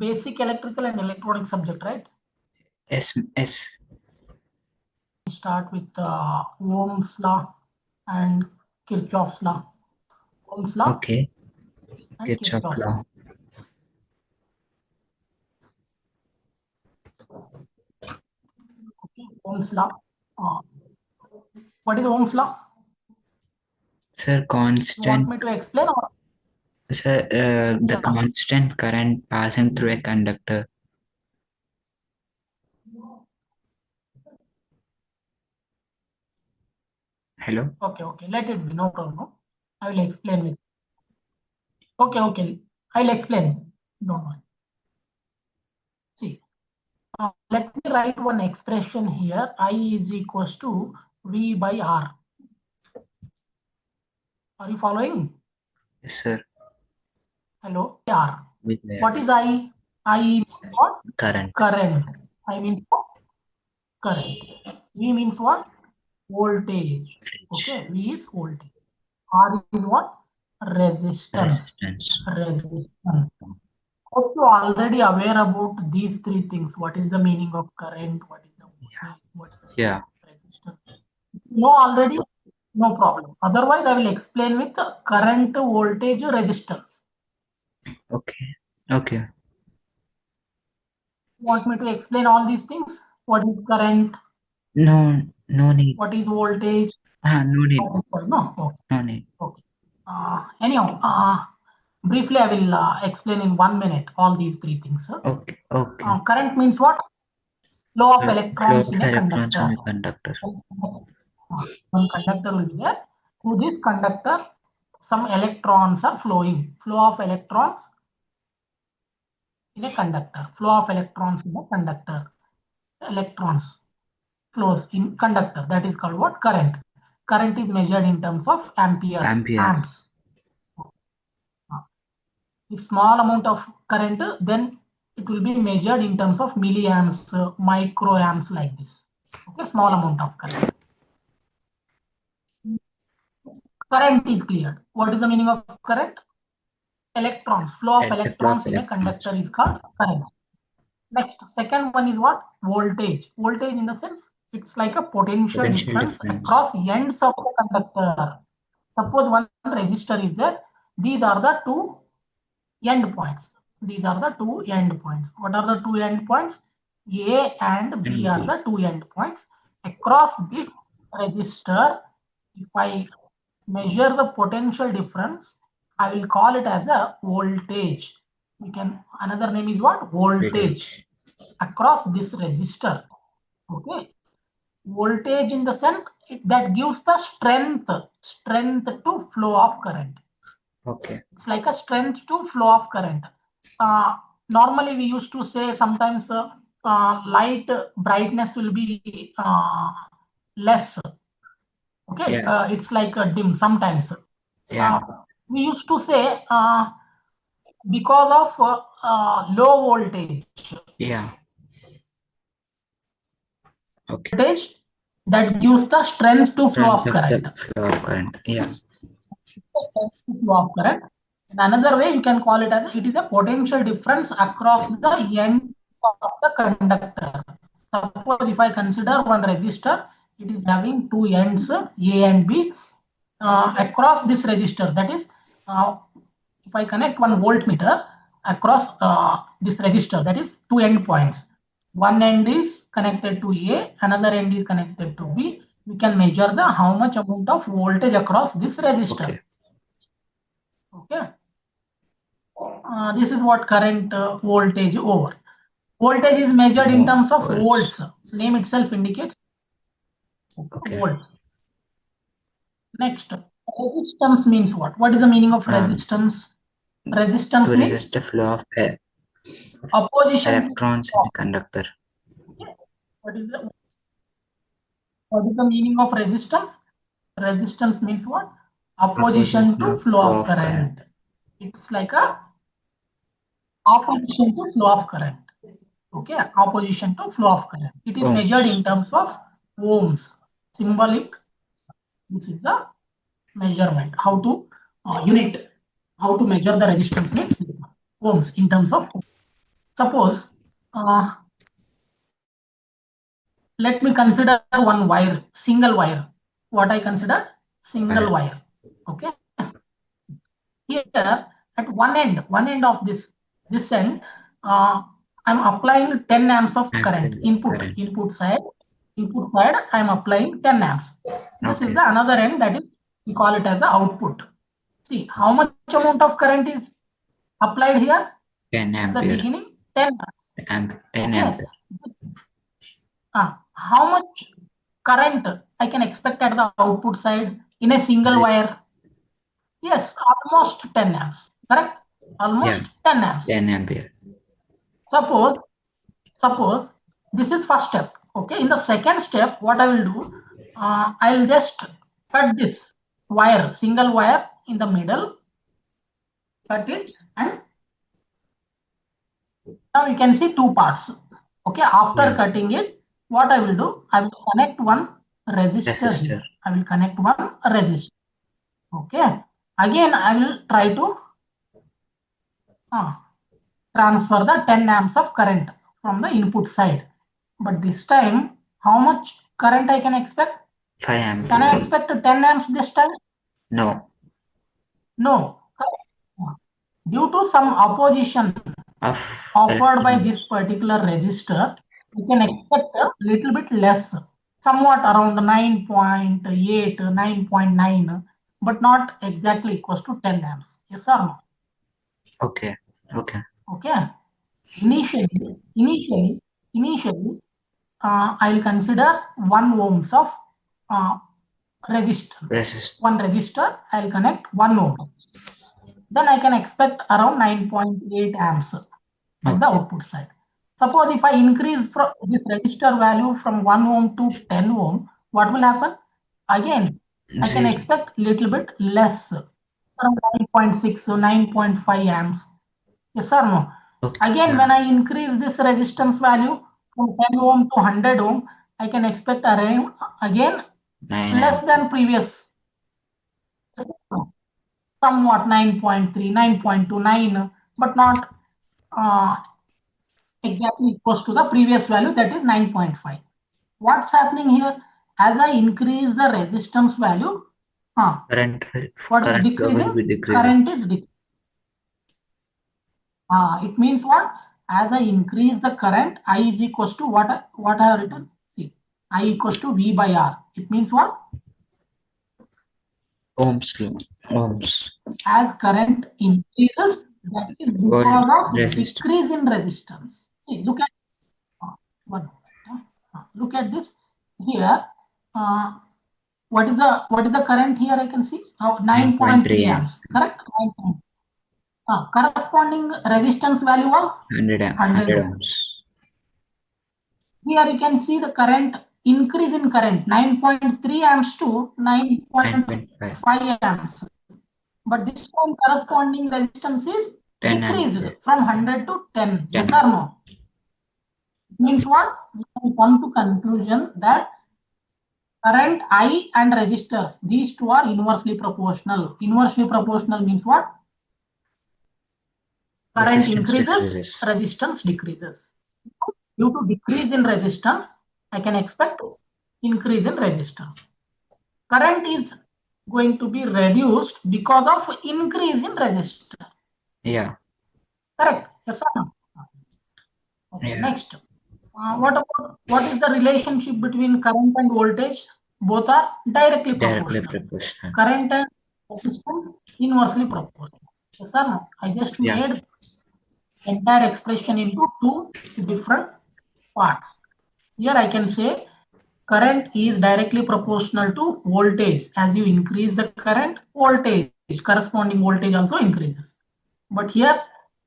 basic electrical and electronic subject, right? Yes. We start with Ohm's law and Kirchhoff's law. Ohm's law Okay. and Kirchhoff Kirchhoff's law. Okay, Ohm's law. What is Ohm's law? Sir, You constant. want me to explain or? Sir, the constant current passing through a conductor. Hello? Okay. Let it be, no problem. I will explain with. Okay. I'll explain. Don't worry. See, let me write one expression here. I is equals to V by R. Are you following? Yes, sir. Hello? R. With What is I? I means what? current. Current. I means what? Current. V means what? Voltage. Okay. V is voltage. R is what? Resistance. Hope you are already aware about these three things. What is the meaning of current? What is the voltage? What is the resistance? If you know already, no problem. Otherwise, I will explain with current, voltage, resistance. Okay. You want me to explain all these things? What is current? No need. What is voltage? No need. No. Okay. No need. Okay. Anyhow, briefly, I will explain in 1 minute all these three things. Okay. Current means what? Flow of electrons Flow in of a electrons conductor. in a conductor. One conductor will be there. Through this conductor, some electrons are flowing. Flow of electrons in a conductor. Flow of electrons in a conductor. Electrons flows in conductor. That is called what? Current. Current is measured in terms of amperes. Amps. If small amount of current, then it will be measured in terms of milliamps, microamps, like this. Okay, small amount of current. Current is cleared. What is the meaning of current? Electrons. Flow of electrons in a conductor is called current. Next, second one is what? Voltage. Voltage in the sense it's like a potential difference across ends of the conductor. Suppose one resistor is there. These are the two end points. What are the two end points? A and B are the two end points. Across this resistor, if I measure the potential difference, I will call it as a voltage. Another name is what? Voltage. Across this resistor. Okay. Voltage in the sense that gives the strength to flow of current. Okay. It's like a strength to flow of current. Normally we used to say sometimes light brightness will be less. Okay. Yeah. It's like a dim sometimes. Yeah. We used to say because of low voltage. Yeah. Okay. Voltage that gives the strength to flow of current. Yeah. Flow of current. In another way, you can call it as it is a potential difference across the ends of the conductor. Suppose if I consider one resistor, it is having two ends A and B. Across this resistor, that is, if I connect one voltmeter across this resistor, that is two end points. One end is connected to A, another end is connected to B. We can measure the how much amount of voltage across this resistor. Okay. This is what current voltage over. Voltage is measured in terms of volts. Name itself indicates volts. Next, resistance means what? What is the meaning of resistance? Resistance to means resist the flow of opposition electrons in a conductor. Okay. What is the meaning of resistance? Resistance means what? Opposition to flow of current. It's like a opposition to flow of current. Okay, opposition to flow of current. It is measured in terms of ohms. Symbolic. This is the measurement. How to unit. How to measure the resistance means ohms in terms of. Suppose, let me consider one wire, single wire. What I consider single wire. Okay. Here at one end of this end, I'm applying 10 amps of current input side. I'm applying 10 amps. This is the another end, that is, we call it as the output. See how much amount of current is applied here. 10 ampere. At the beginning, 10 amps. 10 ampere. How much current I can expect at the output side in a single wire? Yes, almost 10 amps. Correct? Almost 10 amps. 10 ampere. Suppose this is first step. Okay. In the second step, what I will do, I'll just cut this wire, single wire in the middle, cut it, and now you can see two parts. Okay. After cutting it, what I will do, I will connect one resistor here. I will connect one resistor. Okay. Again, I will try to transfer the 10 amps of current from the input side. But this time, how much current I can expect? 5 amps. Can I expect 10 amps this time? No. No. Due to some opposition offered by this particular resistor, you can expect a little bit less, somewhat around 9.8, 9.9, but not exactly equals to 10 amps. Yes or no? Okay. Initially, I'll consider 1 ohms of resistor. One resistor, I'll connect 1 ohm. Then I can expect around 9.8 amps at the output side. Suppose if I increase from this resistor value from 1 ohm to 10 ohm, what will happen? Again, I can expect little bit less, around 9.6 or 9.5 amps. Yes or no? Again, when I increase this resistance value from 10 ohm to 100 ohm, I can expect around again less than previous. Somewhat 9.3, 9.29, but not exactly equals to the previous value, that is 9.5. What's happening here? As I increase the resistance value, current is decreasing? Current is decreasing. It means what? As I increase the current, I is equals to what I have written? See, I equals to V by R. It means what? Ohms. As current increases, that is because of decrease in resistance. See, look at look at this here. What is the current here? I can see 9.3 amps. Correct. Corresponding resistance value was 100 ohms. Here you can see the current increase in current 9.3 amps to 9.5 amps. But this time corresponding resistance is decreased from 100 to 10. Yes or no? It means what? We can come to conclusion that current I and resistors, these two are inversely proportional. Inversely proportional means what? Current increases, resistance decreases. Due to decrease in resistance, I can expect increase in resistance. Current is going to be reduced because of increase in resistance. Yeah. Correct. Yes or no? Okay. Next. What is the relationship between current and voltage? Both are directly proportional. Current and resistance inversely proportional. Yes or no? I just made entire expression into two different parts. Here I can say current is directly proportional to voltage. As you increase the current, voltage, corresponding voltage also increases. But here,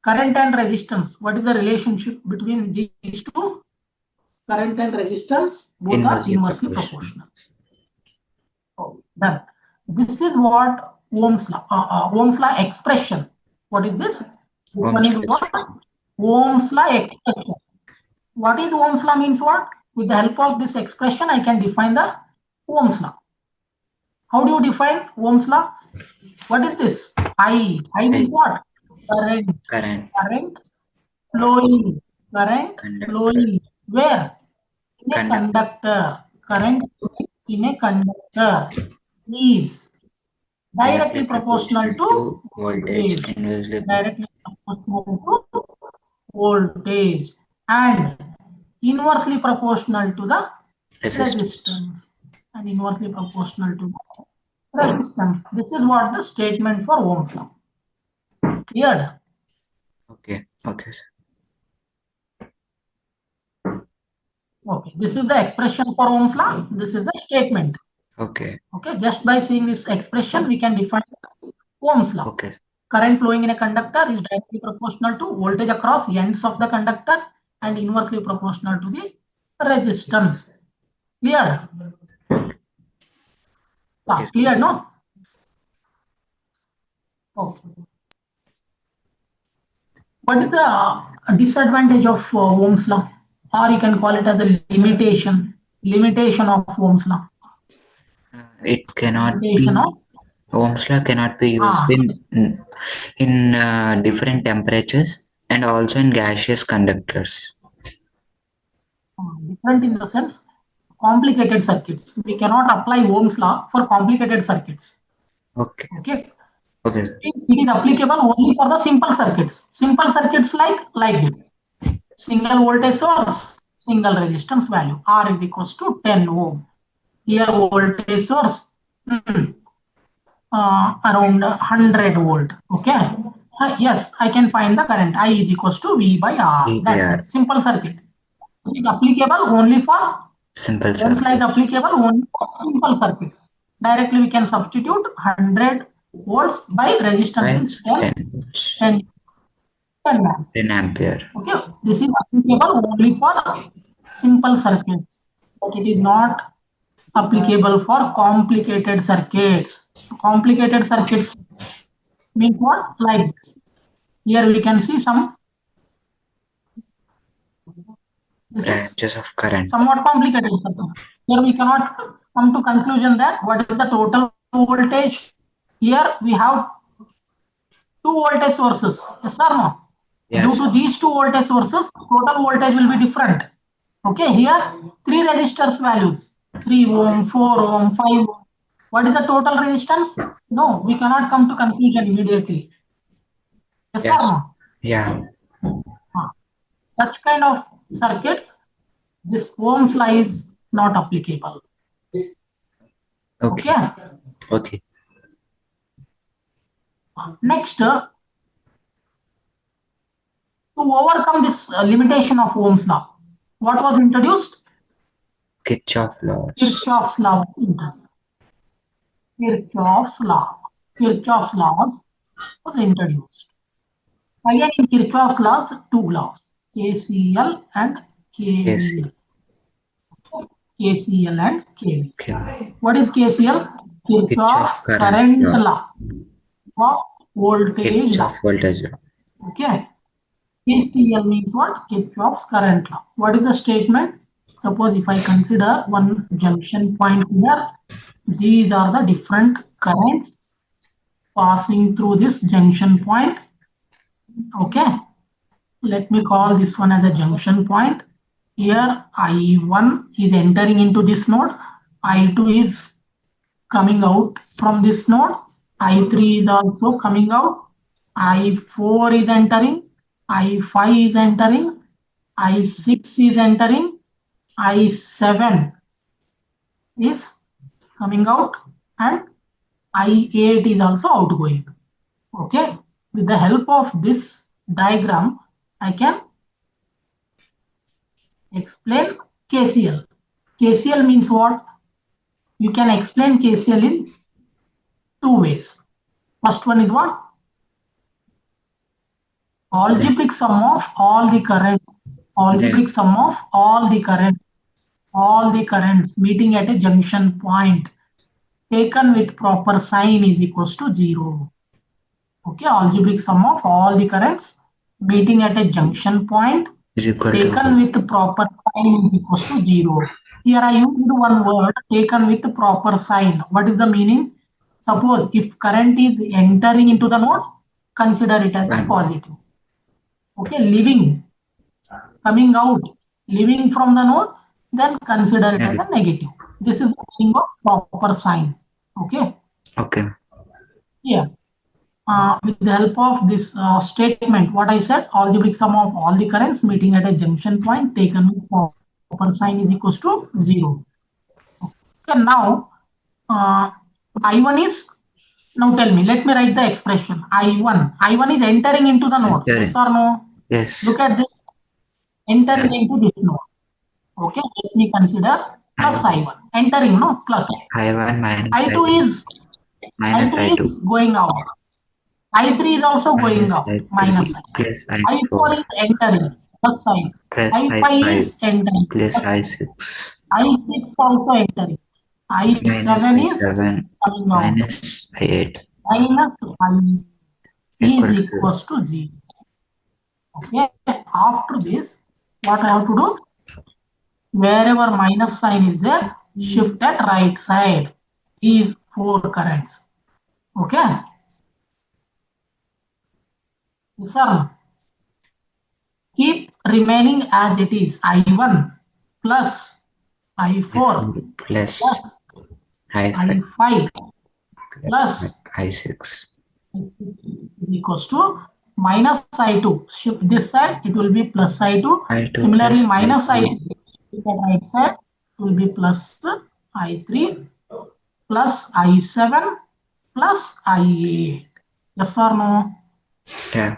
current and resistance, what is the relationship between these two? Current and resistance, both are inversely proportional. Oh, done. This is what Ohm's law expression. What is this? One is what? Ohm's law expression. What is Ohm's law means what? With the help of this expression, I can define the Ohm's law. How do you define Ohm's law? What is this? I means what? Current flowing, current Conductor. flowing. Where? In a conductor. Current in a conductor is directly proportional to voltage. voltage. Directly proportional to voltage and inversely proportional to the resistance. And inversely proportional to the resistance. This is what the statement for Ohm's law. Cleared? Okay. Okay, sir. Okay, this is the expression for Ohm's law. This is the statement. Okay. Okay, just by seeing this expression, we can define Ohm's law. Okay. Current flowing in a conductor is directly proportional to voltage across ends of the conductor and inversely proportional to the resistance. Clear? Yes. Clear, no? Okay. What is the disadvantage of Ohm's law? Or you can call it as a limitation of Ohm's law. It cannot Limitation be. of Ohm's law cannot be used in different temperatures and also in gaseous conductors. Different in the sense complicated circuits. We cannot apply Ohm's law for complicated circuits. Okay. Okay. Okay. It is applicable only for the simple circuits. Simple circuits like this. Single voltage source, single resistance value. R is equals to 10 ohm. Here voltage source around 100 volt. Okay. Yes, I can find the current. I is equals to V by R. That's it. Simple circuit. It is applicable only for simple circuit. Ohm's law is applicable only for simple circuits. Directly we can substitute 100 volts by resistance is 10 ampere. Okay, this is applicable only for simple circuits, but it is not applicable for complicated circuits. So complicated circuits means what? Like this. Here we can see some branches of current. Somewhat complicated circuit. Here we cannot come to conclusion that what is the total voltage. Here we have two voltage sources. Yes or no? Yes. Due to these two voltage sources, total voltage will be different. Okay, here three resistors values 3 ohm, 4 ohm, 5 ohm. What is the total resistance? No, we cannot come to conclusion immediately. Yes, or no? Yeah. Such kind of circuits, this Ohm's law is not applicable. Okay. Okay. Next, to overcome this limitation of Ohm's law, what was introduced? Kirchhoff's law. Kirchhoff's law. Kirchhoff's laws was introduced. Again, in Kirchhoff's laws, two laws, KCL and KVL. KCL and KVL. Okay. What is KCL? Kirchhoff's current law. Kirchhoff's voltage law. Okay. KCL means what? Kirchhoff's current law. What is the statement? Suppose if I consider one junction point here, these are the different currents passing through this junction point. Okay. Let me call this one as a junction point. Here I1 is entering into this node. I2 is coming out from this node. I3 is also coming out. I4 is entering. I5 is entering. I6 is entering. I7 is coming out and I8 is also outgoing. Okay. With the help of this diagram, I can explain KCL. KCL means what? You can explain KCL in two ways. First one is what? Algebraic sum of all the currents. Algebraic sum of all the currents meeting at a junction point taken with proper sign is equals to 0. Okay, algebraic sum of all the currents meeting at a junction point taken with the proper sign is equals to 0. Here I used one word, taken with the proper sign. What is the meaning? Suppose if current is entering into the node, consider it as a positive. Okay, leaving coming out, leaving from the node, then consider it as a negative. This is the meaning of proper sign. Okay. Okay. Here, with the help of this statement, what I said, algebraic sum of all the currents meeting at a junction point taken with proper sign is equals to 0. Okay, now I1 is, now tell me, let me write the expression I1 is entering into the node. Entering. Yes or no? Yes. Look at this, entering into this node. Okay, let me consider plus I1 entering, no, plus I1 minus I2 is minus I2 is going out. I3 is also going out, minus I. plus I4 is entering, plus I. plus I5 is entering, plus plus I6 I6 also entering. minus I7 is I7 coming out, minus I8 minus I equal is to equals to 0. Okay, after this, what I have to do? Wherever minus sign is there, shift at right side. These 4 currents. Okay. Yes, sir. Keep remaining as it is. I1 plus I4 plus plus I5 I5 plus plus I6 is equals to minus I2. Shift this side, it will be plus I2. I2 Similarly, plus minus I3 I2. Shift at right side, it will be plus I3 plus I7 plus I8. Yes or no? yeah.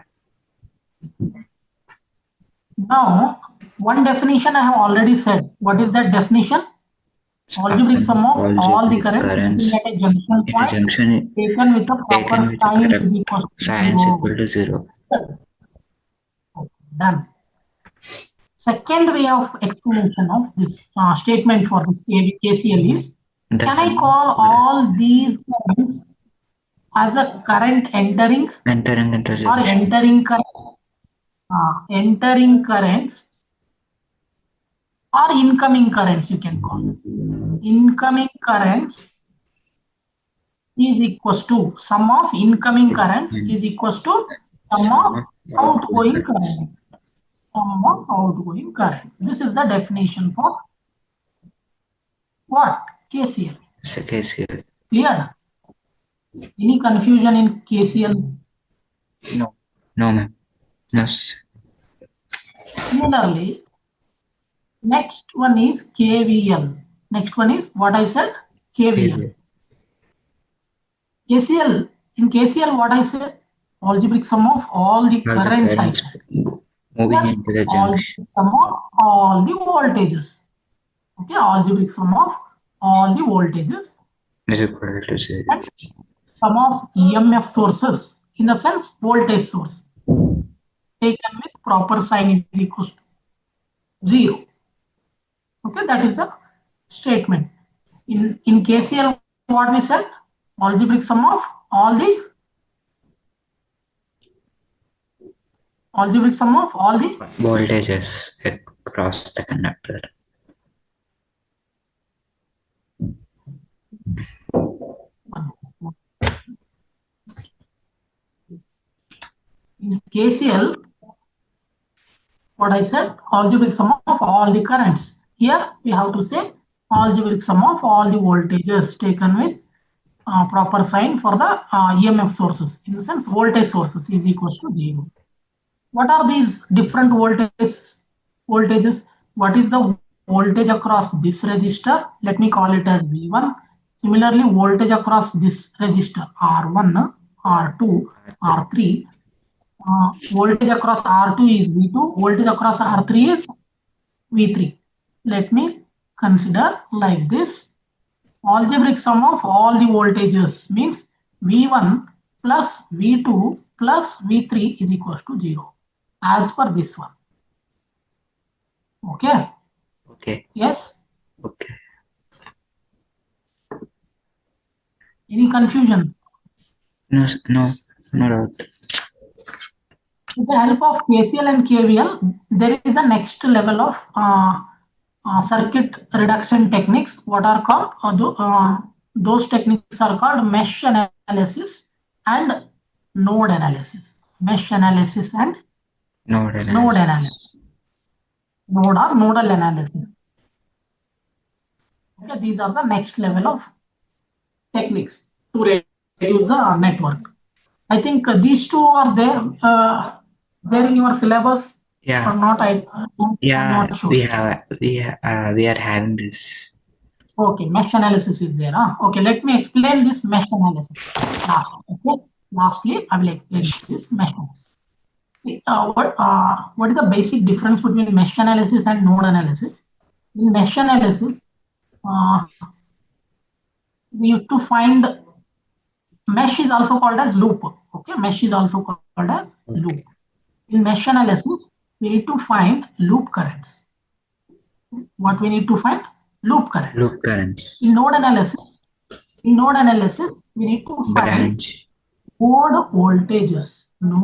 Now, one definition I have already said. What is that definition? Algebraic sum of all the currents at a junction in a point junction taken with a proper sign is equal to signs 0. equal to 0. Done. Second way of explanation of this statement for this KCL is, can I call all these currents as a current entering into or junction. entering currents or incoming currents, you can call. Incoming currents is equals to sum of incoming currents is equals to sum of outgoing currents. Sum of outgoing currents. This is the definition for what? KCL. It's a KCL. Clear? Any confusion in KCL? No. No, ma'am. No. Similarly, next one is KVL. Next one is what I said? KVL. KCL. In KCL, what I said? Algebraic sum of all the currents I said. Moving into the junction. Algebraic sum of all the voltages. Okay, algebraic sum of all the voltages Is equal to 0. and sum of EMF sources, in the sense voltage source, taken with proper sign is equals to 0. Okay, that is the statement. In KCL, what we said? Algebraic sum of all the voltages across the conductor. In KCL, what I said, algebraic sum of all the currents. Here we have to say algebraic sum of all the voltages taken with proper sign for the EMF sources, in the sense voltage sources is equals to 0. What are these different voltages? What is the voltage across this resistor? Let me call it as V1. Similarly, voltage across this resistor R1, R2, R3. Voltage across R2 is V2. Voltage across R3 is V3. Let me consider like this. Algebraic sum of all the voltages means V1 plus V2 plus V3 is equals to 0 as per this one. Okay? Okay. Yes? Okay. Any confusion? No doubt. With the help of KCL and KVL, there is a next level of circuit reduction techniques. What are called? Those techniques are called mesh analysis and node analysis. Mesh analysis and node analysis. node or nodal analysis. Okay, these are the next level of techniques to reduce the network. I think these two are there in your syllabus or Yeah, not. I'm yeah, not sure. we are having this. Okay, mesh analysis is there. Huh? Okay, let me explain this mesh analysis. Okay. Lastly, I will explain this mesh analysis. See, what is the basic difference between mesh analysis and node analysis? In mesh analysis, uh, we used to find mesh is also called as loop. Okay, mesh is also called as loop. In mesh analysis, we need to find loop currents. What we need to find? Loop currents. Loop currents. In node analysis, we need to find Branch. node voltages. Node